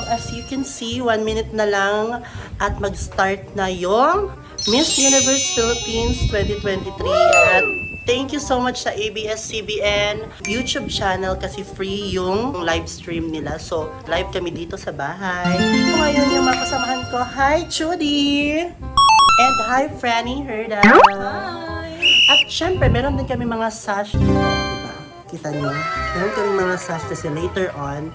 as you can see, 1 minute na lang at mag-start na yung Miss Universe Philippines 2023. At thank you so much sa ABS-CBN YouTube channel kasi free yung live stream nila. So, live kami dito sa bahay. So, ngayon yung mga kasamahan ko. Hi, Teody! And hi, Friennie Herda! Hi! At syempre, meron din kami mga sash dito. Diba? Kita nyo? Meron kami mga sash kasi later on,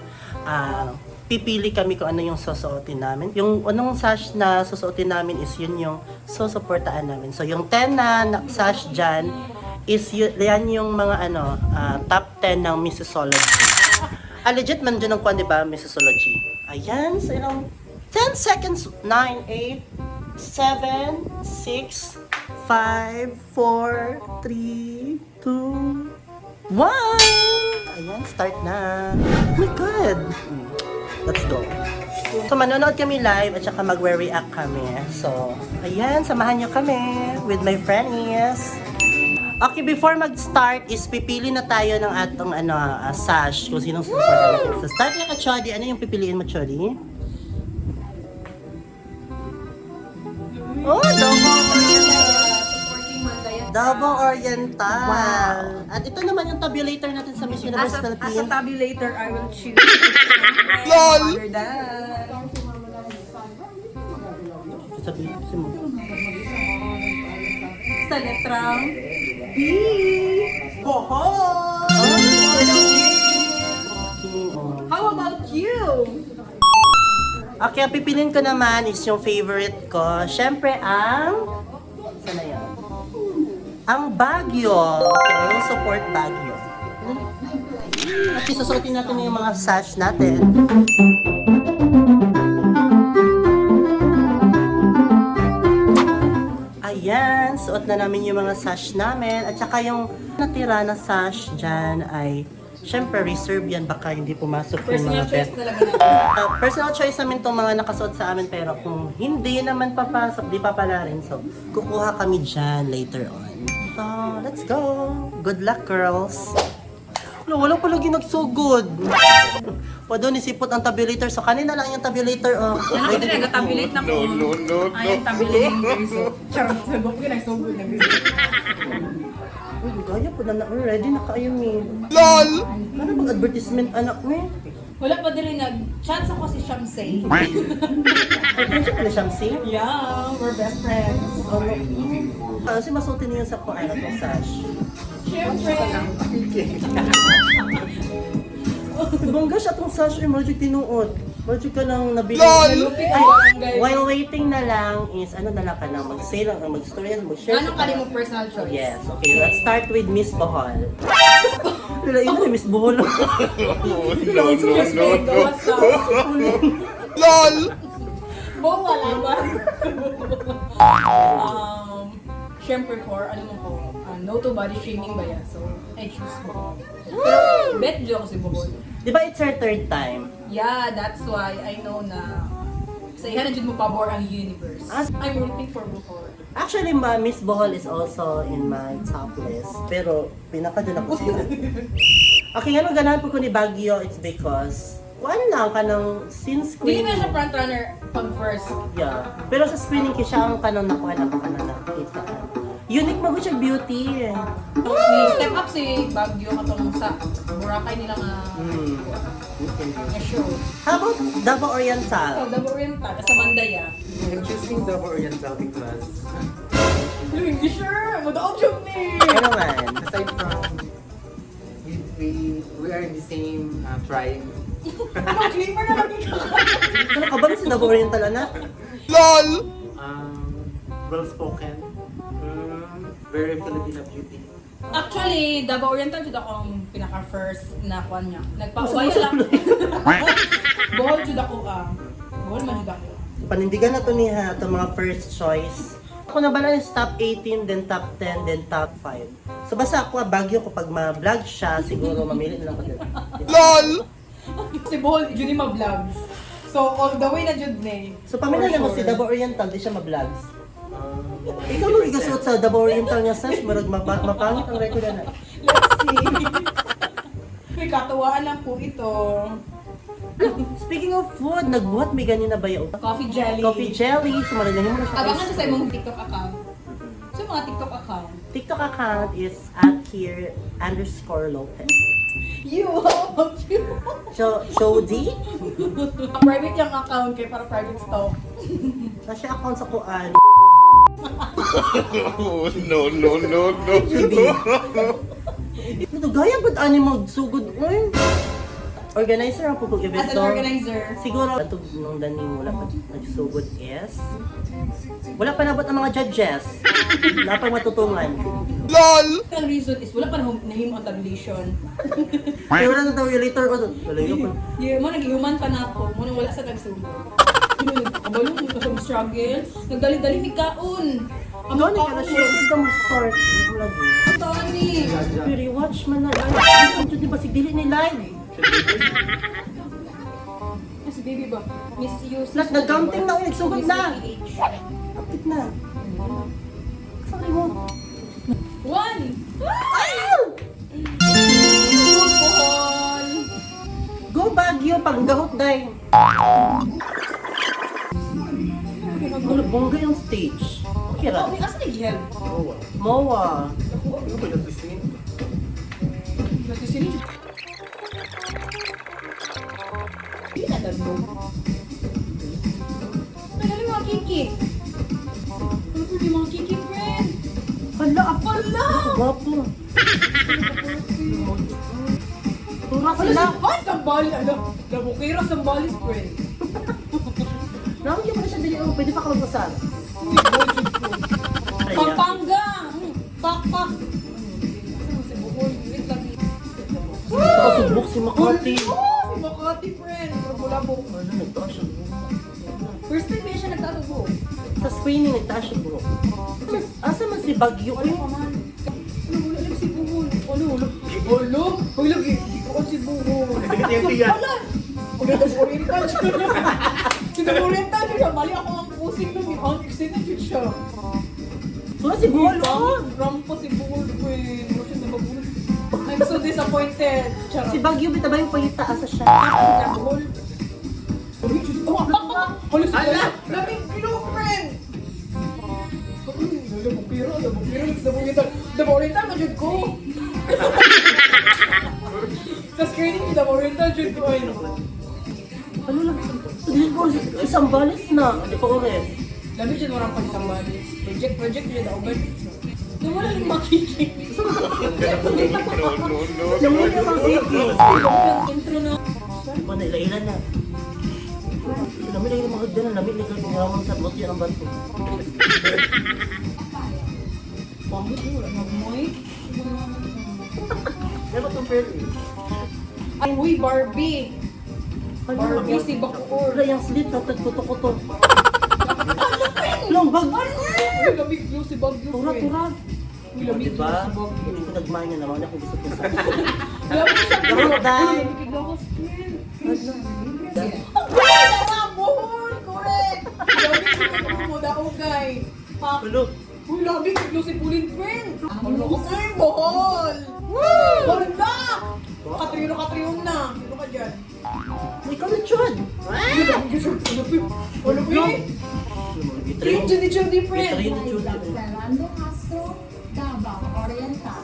pipili kami kung ano yung susuotin namin. Yung anong sash na susuotin namin is yun yung susuportaan namin. So, yung 10 na sash dyan, is yan yung mga top 10 ng Missology. Legit man dyan ang kwan, diba, Missology? Ayan, so ilang 10 seconds, 9, 8, 7, 6, 5, 4, 3, 2, 1! Ayan, start na. Oh my God! Let's go. So, manonood kami live at saka mag-react kami. So, ayan, samahan nyo kami with my friends. Okay, before mag-start is pipili na tayo ng atong sash kung sinong support natin. So, start na ka, Teody. Ano yung pipiliin mo, Teody? Oh, Double Oriental. Wow. At ito naman yung tabulator natin sa Miss Universe Philippines. As a tabulator, I will choose. LOL! Sabihin mo. Sa letrang B. Hoho! How about you? Okay, ang pipiliin ko naman is yung favorite ko. Siyempre ang... Saan na yan? Ang Baguio. Okay, yung support Baguio. At isusuotin natin yung mga sash natin. Ayan, suot na namin yung mga sash namin. At saka yung natira na sash dyan ay syempre reserve yan, baka hindi pumasok yung mga choice talaga natin. Personal choice namin itong mga nakasuot sa amin, pero kung hindi naman papasok, di pa pala rin. So, kukuha kami dyan later on. So, let's go! Good luck, girls! Wala palagi nagsugod. O doon isipot ang tabulator. So, kanina lang yung tabulator. Ano ka nag-tabulate na po? Ay, tabulate. Charot, sabok ko nagsugod na gusto. Uy, gaya po na ready na kayo, me. LOL! Ano bang advertisement, anak, me? Wala pa din nag-chance ako si 𝗪𝗶𝘃𝗃. Ay, friendship na 𝗪𝗶𝘃𝗃? Yeah, we're best friends. Kasi masuotin niyo sa kung ano itong sash. Siyempre. Bongga siya itong sash, magic tinuot. Magic ka nang nabili. While waiting na lang is, ano na lang ka nang mag-sale, mag-story, mag-share. Anong kali mo personal choice? Yes, okay. Let's start with Miss Bohol. Pero yun Miss Bohol. LOL! Bo, wala ba? Siyempre ano mo ko, no to body shaming ba yan? So, I choose Bohol. Pero, bet jo ako si Bohol. Di ba it's her third time? Yeah, that's why I know na sa ihan na dyan mo pabor ang universe. I'm rooting for Bohol. Actually, Miss Bohol is also in my top list. Pero, pinaka dyan ako siya. Okay, nga ganahan po ko ni Baguio, it's because kuan lang kanang since Hindi screening. na siya frontrunner pag first. Yeah. Pero sa screening ko siya ang kanang nakuha ako kanang nakita. Unique mo siya beauty. Step up si Baguio katong sa Boracay nila nga show. How about Davao Oriental? So, Davao Oriental, sa Mandaya. I'm choosing Davao Oriental because Hindi sure, madaog siya ni. Ano man? aside from we are in the same tribe. Ano, clipper na lagi ka. Ano ka ba si Davao Oriental, anak? LOL! Well spoken. Very Filipino beauty. Actually, Davao Oriental jud akong pinaka-first na kwan niya. Nagpa-uway lang. Bohol jud ako Bohol man jud ako. Panindigan na to niya, itong mga first choice. Ako na bala is top 18, then top 10, then top 5. So basta ako, Baguio ko pag ma-vlog siya, siguro mamili na lang ko din. LOL! Si Bohol, jud ni ma-vlogs. So, all the way na jud ni. So pamilya mo si Davao Oriental, di siya ma-vlogs. Ikaw mo igasuot sa Davao Oriental niya, Sash, marag mapangit ang record na. Let's see. May katuwaan lang po ito. Speaking of food, nagbuhat may ganyan na ba yun? Coffee jelly. Coffee jelly. Sumaranahin mo na siya. Abangan siya sa imong TikTok account. So, mga TikTok account. TikTok account is @Kier_Lopez. You, how about you? Shodi? Private yung account kay para private stock. Nasa account sa kuan. No. Ito, gaya ba't ani magsugod? Organizer ang pupag event As an organizer. Siguro, ito nung dani wala pa nagsugod is, wala pa nabot ang mga judges. Wala pang matutungan. LOL! Ang reason is wala pa nahim on tabulation. Pero wala na daw yung later ko. Wala yun. Yung mo nag-human pa na ako, mo nang wala sa nagsugod. Kabalo mo sa struggle, nagdali-dali mi kaon. Ang Gani mga ka na siya. Ito mo start. Tony. Pero watch man na. Ito di ba si Dili ni live? Si baby ba? Miss you. Nag-counting na. Nagsugod na. Kapit na. Sorry mo. One! Go Baguio pag gahot day. Bongga yung stage. Okay ra. May asa nag-help? Mowa. Ano ba yung listening? Nagsisilip. Hindi na dalo. Nagaling mga kiki. Ano po yung mga kiki, friend? Hala, Hala! Gwapo. Tura Ano sila. Ay, sambal! Ano? Nabukira sambalis, friend. Nakakita mo na siya dili. Pwede pa ka magbasar. Pampanga! Pak! Si Bukol, wait lang. Nakasubok si Makati. Si Makati, friend. Bula-bula. Ano, nagtaas siya bro. First time ba siya nagtatubo? Sa screening, nagtaas siya bro. Asa man si Baguio? Ano pa man? Ano, wala lang si Bukol. Ano? Wala? Hoy, lagi. Ikaw si Bukol. Wala! Wala daw oriental siya. Sinag-oriental siya. Bali ako ang pusing nung excited siya. Tura si Bolo. Rampa si Bukol, friend. Wala siya nababulog. I'm so disappointed. Charot. Si Baguio, bita ba yung pagita asa siya? Bukol. Halos ala! Laming friend! Daboriental na dyan ko! Sa screening ni Daboriental dyan ko ay Ano lang? Isang balis na. Hindi pa ores. Lamig dyan warang pag isang balis. Project dyan daw ba? Wala rin makikik. Yung mga makiki. Yung intro na. Iba na ilailan na. Lamig lang yung mga hagdan na. Lamig lang yung mga sa bot yan ang bato. Pamit mo, wala nagmoy. Never compare it. Ay, uy, Barbie! Barbie si Bacoor. Wala yung slit. Kuto-kuto. Long bag. Uy, lamig blue si Bagyo. Tura. Uy, lamig blue Diba? si Bagyo. Hindi ko nagmahal niya naman. Ako gusto ko sa... Lamig siya blue. Lamig dahil. Uy, lamig ako, friend. Uy, buhol! Correct! Lamig mo daw, guy. Hello. Uy, lamig blue si Pulin, friend. Ano ko? Uy, buhol! Hala! Katriyo na. Sino ka dyan? May kamitsyon. Ano ba yun? Yung Judy friend. Fernando Castro, Davao Oriental.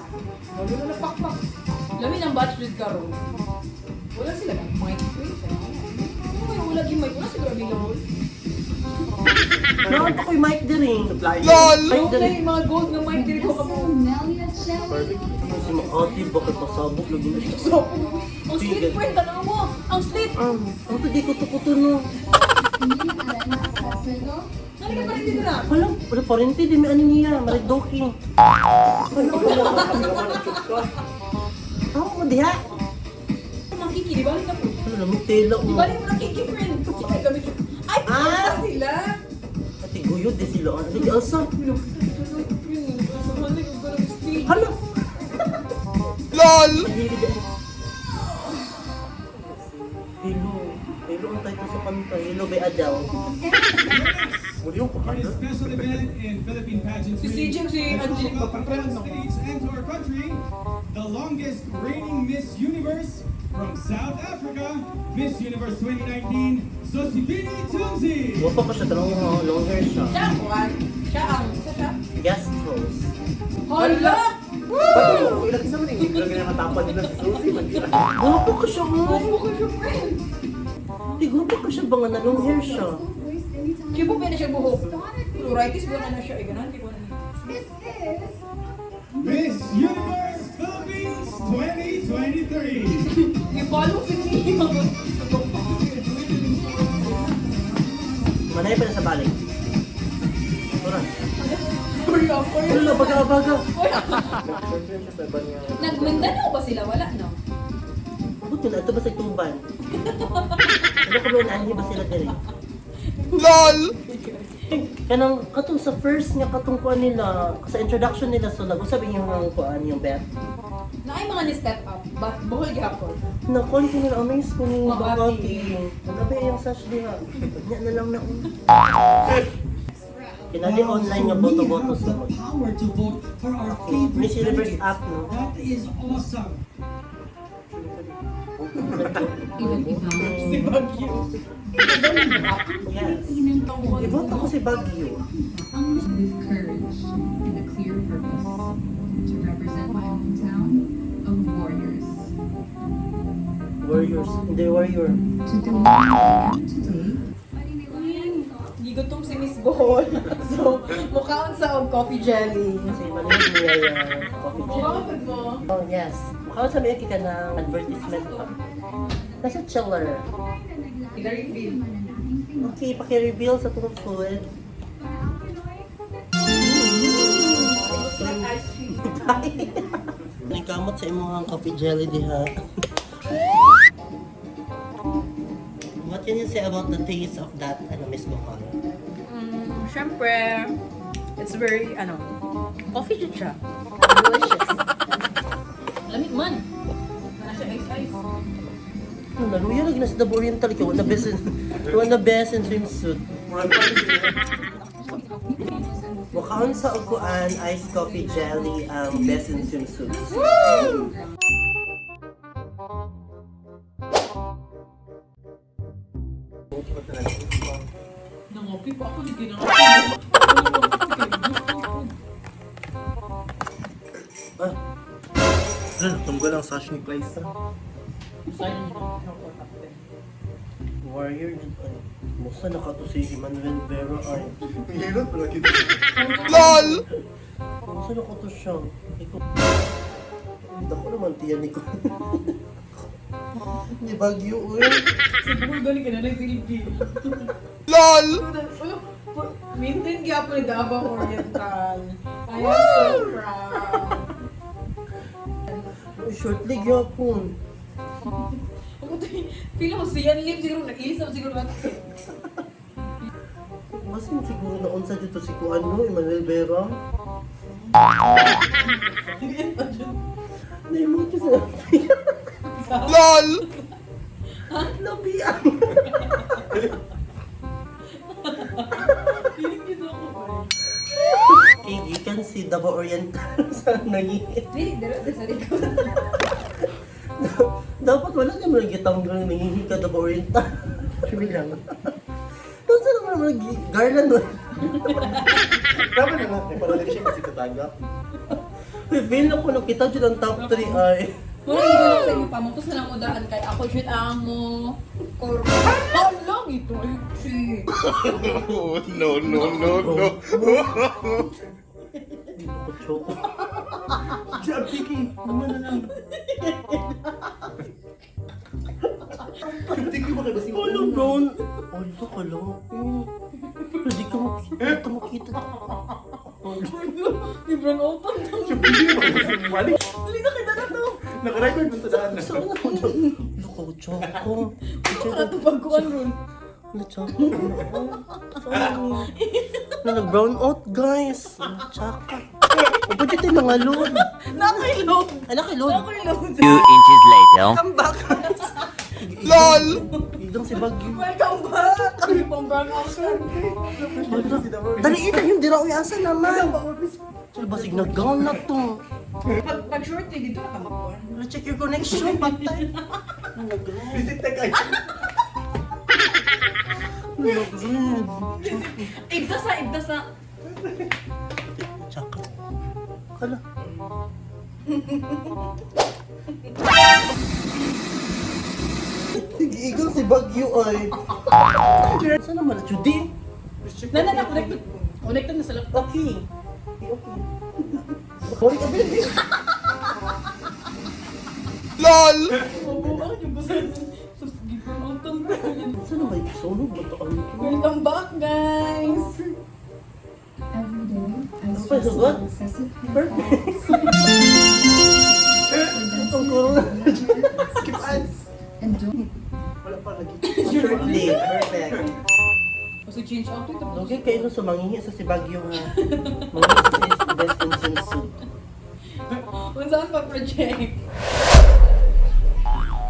Lalo na napakpak. Lamin ang batch with Karo. Wala sila ng mic. Wala yung mic. Wala siguro bilang. Nakanta ko yung mic din eh. LOL! Mic Yung din eh. mga gold ng mic dito ka mo. Nelia Shelley, Si Makati, bakit pasabok? Lagi na siya. So, ang slit friend, tanaw mo. Ang slit. Ano to di kuto-kuto no? Min Arena Salcedo, Nani ka pa rin dito na? Wala parente, di may ano niya, maridoki. Tama mo diha. Makiki, di ba? Di Ano naman tela mo. ba rin mo nakiki friend? Ay, gamit yun. Ay, pasa sila. Ati guyod di sila. Ano di asa? Hala! LOL! Hello. Hello ang title sa kanta. Hello by Adele. Muli yung For this special event in Philippine pageantry, Si CJ, si Angelic, from the United States and to our country, the longest reigning Miss Universe from South Africa, Miss Universe 2019, 𝗨𝗶𝘃𝗀𝗀. Guwapo ko siya, tanong mo, long hair siya. Siya ang kuwan. Siya ang, siya. Guest host. Hala! Ba't ilang isa man yung ilang matapad nila si Susie? Guwapo ko siya mo. Ano ko siya, friend? Di, guwapo ko siya ba nga na long hair siya? Kibo pa na siya buhok. Pluritis ba na siya? Ganon, di ko na. This is Miss Universe Philippines 2023. Ipalo si niya. Manay pa na sa balik. Tura. Wala, baga. Siyempre siya sa iba niya. Nag-Mindanao ba sila? Wala, no? Buti na, ito ba sa tuban? Ano ko ba naanhi ba sila diri? Kanang katong sa first nga katong kuan nila, sa introduction nila so nag-usab yung kuan yung bet. Na ay mga ni-step up, but buhol gihapon. Na kuan ko nila amaze ko ni Makati. Bakati. Grabe yung sash diha. Nya na lang na. Kinali online nga boto-boto sa mag. Power to vote for our favorite Miss Universe candidate. app, no? That is awesome. Si Baguio. Yes. Iboto ko si Baguio. with courage and a clear purpose to represent my hometown of warriors. Warriors. Hindi, warrior. To deliver today, Gigutom si Miss Bohol. So, mukhaon sa og coffee jelly. Kasi maliit niya yung coffee gel. Bakit mo? Oh, yes. Mukha sa may ka ng advertisement pa. Nasa chiller. Ila-refill. Okay, paki-reveal sa itong food. Nagkamot sa imong coffee jelly diha. What can you say about the taste of that Miss Bohol? Siyempre, it's very, coffee din siya. Delicious. Lamig man. Wala siya ice-ice. Naluya lagi na sa Dabo Oriental ka. One the best in swimsuit. Mukhaan sa uguan, iced coffee jelly ang best in swimsuit. Nangopi pa ako, di kinang. Ah, Tunggal ang sash ni Claysa. warrior din ay. Musta nakato si Emmanuel Vera ay. Hirot pala kita. Musta nakato siya? Ikaw. Dako naman tiyan ni ko. Di Baguio uy. Si Buhol galing ka na lang Pilipino. Maintain kaya po ni Ďabaw Oriental. I am so proud. Shortly gyapon. Feel ko si Yan Lim siguro, nag-ilis naman siguro natin. Masin siguro na unsa dito si Kuan mo, Emmanuel Vera. Naimot ka sa Labiang! Feeling dito ako ba? Okay, you can see Davao Oriental sa nangihit. Feeling dito sa likod. Dapat wala naman nagitanggal nangihi ka Davao Oriental. Sabi lang. Doon sa naman garland mo. Tama na nga. Para din siya kasi katagap. Feel ako na kita dyan ang top 3 ay. Wala yung lang sa inyo pa, mutos na lang mo daan kay ako shoot amo. Or, how long ito? Si... No. Hindi ko choco. Job, Tiki. Ano na lang. Tiki mo kayo ba si Wala brown. Wala ka lang. Hindi ka makita. Di brown open. Hindi mo kayo si Malik. Dali na kita na to. Naka-record mo sa daan na. Saan ako dyan? Wala ka choco. Ano ito pagkuhan ron? Wala choco. Na nag-brown out guys. Tsaka. O ba dito yung mga load? Nakailog. Ay, nakilod. Nakailog. 2 inches later. Come back. LOL! Idong si Baguio. Welcome back. Kami pang brown out. Dali ina yung dira uy asa naman. Sila basig nag-gown na to. Pag short eh, dito na ka magkuhan. Check your connection, patay. Visit na kayo. Igda sa. Tsaka. Kala. Igigaw si Bagyo ay. Saan naman? Judy? Na, connected na sila. Okay. Sorry ka, baby. Mabuang yung basta. Sus, gipon ang tanda. Saan naman? Sunog ba ito? Welcome back, guys! Every day, I Ano pa, stress sugot? with excessive Perfect. Ang corona. Skip ads. and don't Wala pa lagi. Shortly. Perfect. Kasi change outfit. Tapos Okay, kayo no, sumangihi sa si Bagyo nga. Mangihi sa best in swimsuit. kung saan pa project.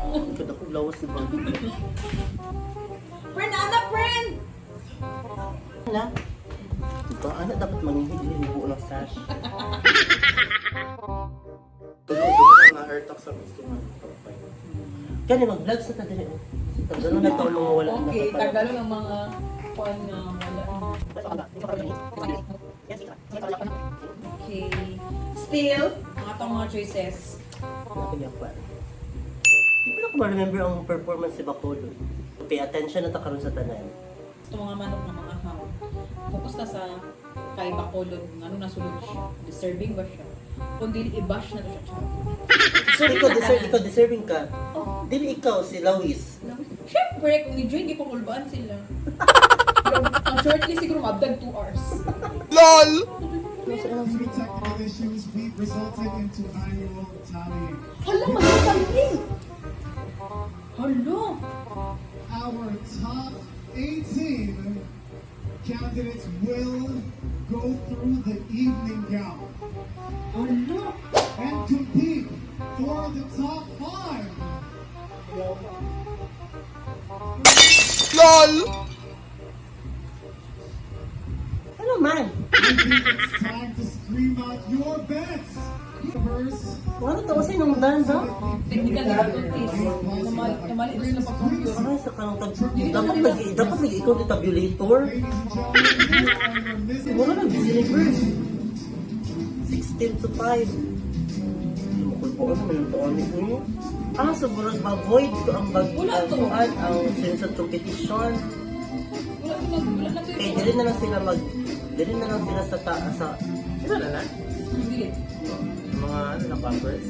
Kada ko lawas si Bagyo. Friend, anak, friend! Na? Diba, anak dapat mangihi din yung buo ng sash. Tulog na air talk sa gusto nga. Kaya mag-vlog sa tadali. Tagalo na ito ang mga wala Okay, na tagalo ng mga kwan na wala. Okay. Still, mga itong mga choices. Hindi ko na ko ma-remember ang performance si Bacolod. Pay attention na ta karon sa tanan. Itong mga manok na mga ham. Focus na sa kay Bacolod. Ano nasulod siya? Deserving ba siya? Kung dili i-bash na to siya. Ikaw deserving ka. Oh, Dili ikaw si Louis. syempre, kung i-join, di ko kulbaan sila. Ang shortly siguro mabdag 2 hours. Three technical issues we've resulted into annual tallying. Hala, magkakaling! Hala! Our top 18 candidates will go through the evening gown Hala! and compete for the top 5. Ano man? I think it's time to scream out your bets. Universe, Wala to kasi nung dance ha? Technical difficulties. Namali rin na pag-computer. Ay, sa kanong dapat lagi ikaw di tabulator. ladies and gentlemen, you are your Miss Siguro na Miss Universe. 16 to 5. Lumukul po ano man ito ano ko. Siguro ma-avoid ko ang bagkuhan ang swimsuit competition. Wala na Eh, dili na lang sila sa taas sa... Sila na lang? Hindi. Mga ano na bumpers.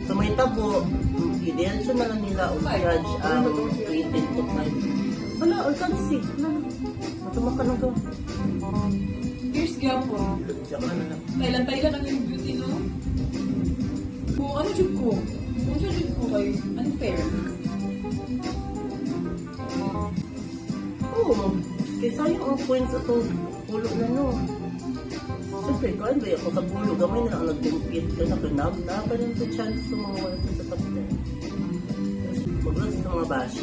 So may tabo, i-diretso na lang nila o judge ang 20 to 5. Wala, or can't see. Matumakan lang ko. Fierce gyapon. Diyan ka na lang. Thailand ang yung beauty, no? Kung ano jud ko? Kung siya jud ko kay unfair. Oo, kaya sayang ang points atong pulo na no. Siyempre, kaan ba ako sa pulo, gamay na lang nag-compete ka na kanab, pa rin sa chance sa mga wala sa top 10. Maglas sa mga bash.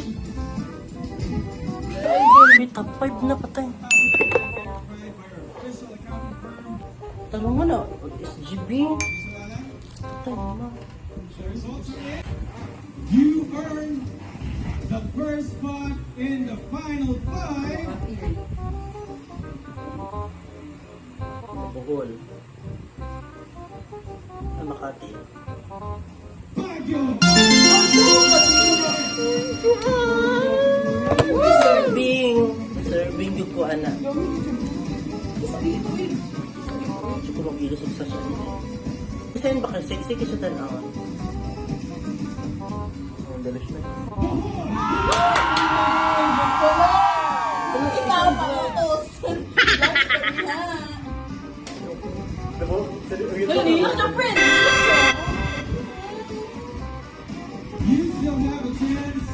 Ay, may top 5 na patay. Tanong mo na, SGB. Patay na. You earn the first spot in the final 5. Bohol. Makati. Baguio. Deserving yung ko, anak. Siguro mag-ilusog sa siya. Kasi yun baka sexy ka siya tanawan. Ang dalas na. Ikaw pa utos. Wala ni yung friend. You still have a chance.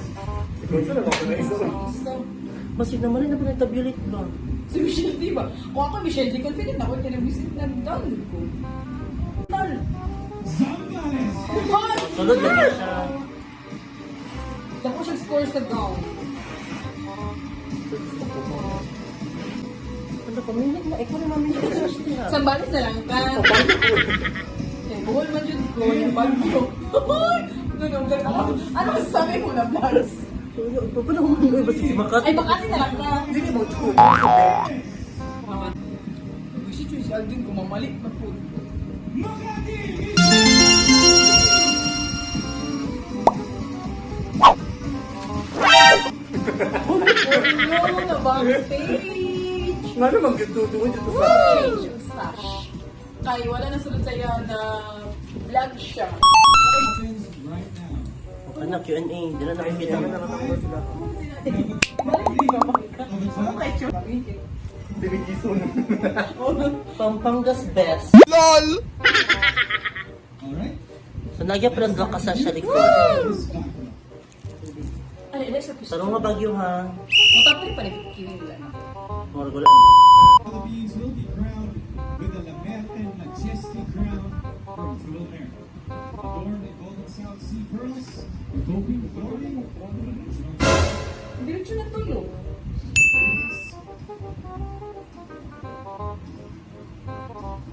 Siguro sila lang ako na isa. Masig naman rin na pinagtabulit ba? Si Michelle, di ba? Kung ako Michelle, di confident ako kaya nag-visit na download ko. Tal! Zambales. Sunod lang siya. Tapos siya score sa gown. Ano Ano pa, minit na. Ikaw na mamili ka sa siya. Sa balis na lang ka. Eh, buhol man yun ko. Yung bagyo. Ano masasabi mo na balis? Paano ko mga iba si Makat? Ay, bakasi na lang ka. Hindi mo ito. Si Chuy, si Aldin, kumamalik na po. Oh, na backstage. Nga naman, gitutuwa dito sa... Change yung stash. Kaya wala na sunod sa'yo na vlog siya. Right now. Ano, Q&A. Hindi na nakikita mo na. Balik di ba makita? Ano kay Chuy? David Gison. Pampangas best. Alright. So, nagyapran ka sa siya likod. Ano, ito sa piso. Sarong nga bagyo ha. Matapin pa rin kiwing lang. Margula. Philippines will be crowned with the 𝗨𝗵𝗶𝗃𝗲 crown from Floramie. Adorned in golden South Sea pearls, with open glory. Diretso na tulo.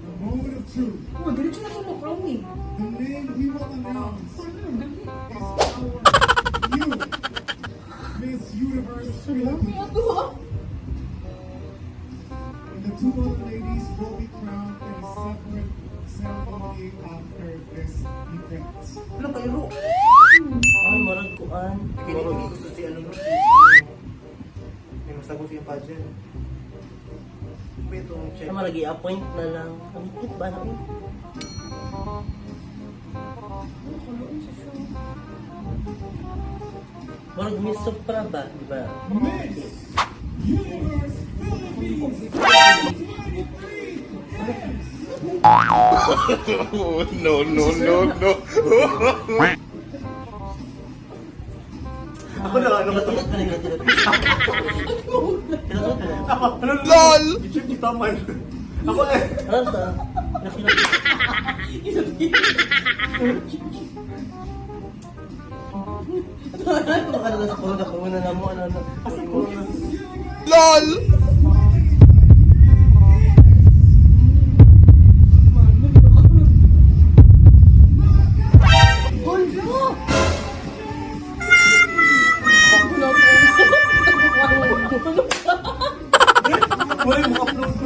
The moment of truth. Oh, diretso na tulo, Floramie. The name we will announce is our new Miss Universe Philippines. Ito ha? And the two other ladies will be crowned in a separate ceremony after this event. Wala kayo, Ro. Ay, marag kuan. Kaya hindi gusto si ano, Ro. May masagot yung pageant. May itong check. Ay, marag i-appoint na lang. Ang cute ba na yun? Marag Miss Supra ba? Diba? Miss Universe Philippines. Ako na, ano ka to? Tilat pa rin, tilat. Tilat pa rin. Ako, ano? LOL! YouTube ni Taman. Ako eh. Ano to? Nakilat. Ano ka na sa puro na puro na mo? Ano? Kasi puro na. LOL! Wala yung upload ko.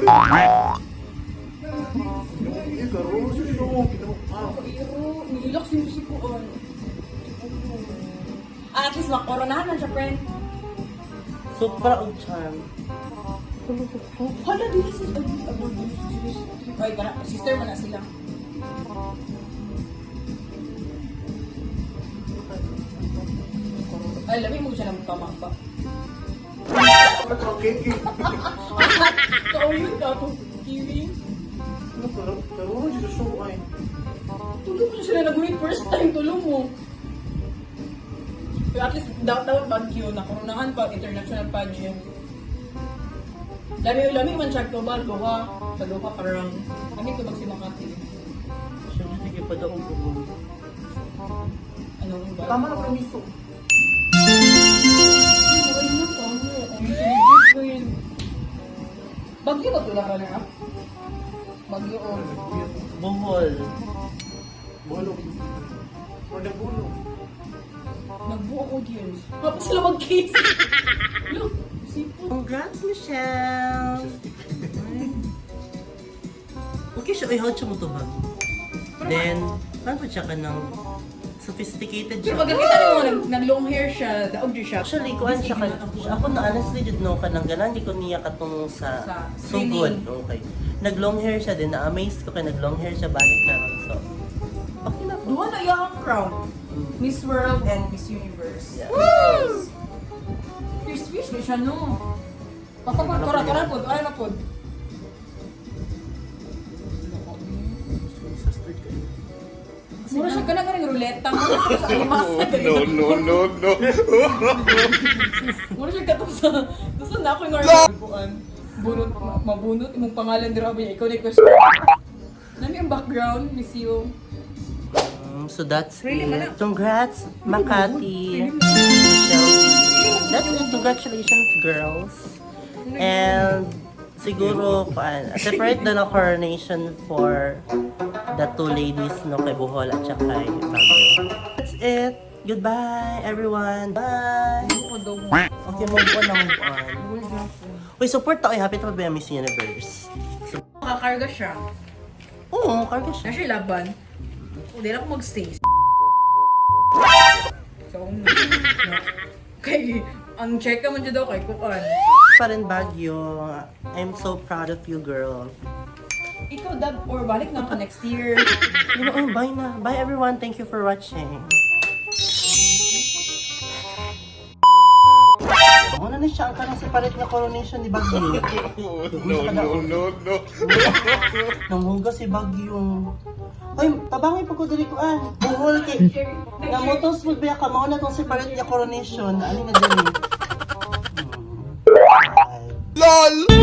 Eh, karo, sino? Nilak si musikuan. At least makoronahan lang siya, friend. Supra o charm. Hala, dili si Ay, para, sister mo na sila. Ay, labi mo siya ng pamamba. Okay, okay. Kao yun ka, kung kiwi. Ano, karo, dito show ay. Tulong mo sila nag-win first time, tulong mo. Pero at least, dapat bagyo na koronahan pa, international pageant. Lami man siya global, duha. Sa duha parang, kami ito mag si Makati. Siya sige pa daw ang Anong ba? Tama na permiso. Ay, na pa mo. Ang celebrate ko yun. Bagyo ba tulak na na? Bagyo o. Bohol. Bulong. Or nabulong. Nagbuo audience. Tapos sila mag-kiss. Look, sipo. Congrats, Michelle! Okay siya, ay, how siya mo to ba? Then, paano ba siya ka ng sophisticated Pero siya? pagkakita mo, nag-long hair siya, daog din siya. Actually, kuhan siya ka, ako na honestly did no ka ng ganan, di ko niya katong sa so training. good. Okay. Nag-long hair siya din, na-amazed ko kaya nag-long hair siya balik na ron. So, okay na po. Duha na yung crown. Miss World and Miss Universe. Yeah. Woo! Fish di siya, no? Papapag, tora po, tora na po. Mura siya ka na ganang ruleta. Mura siya sa No. Mura siya katong sa... Gusto na ako yung arbuan. Bunot, mabunot, imong pangalan di Robin. Ikaw na yung question. Nami yung background, Miss You. So that's Really, it. wala. Congrats, Makati. Michelle. That's it. Congratulations, girls. And Siguro, separate na na coronation for the two ladies, no, kay Bohol at saka kay Baguio. That's it. Goodbye, everyone. Bye. Okay, move on na move on. Uy, support tayo. Happy to be Miss Universe. Makakarga siya. Oo, karga siya. Siya laban. Hindi lang ako mag-stay. So, kay, ang check ka man dyan daw kay Kukan. Pa rin Baguio. I'm so proud of you, girl. Ikaw, Dab, or balik na ka next year. Bye na. Bye, everyone. Thank you for watching. Ako na siya. Ang kanang separate na coronation ni Baguio. No. Nanghuga si Baguio. Ay, tabangay pa ko dali ko Buhol kay. Namotos mo ba ka mao na tong separate niya coronation. Ano na dali? LOL!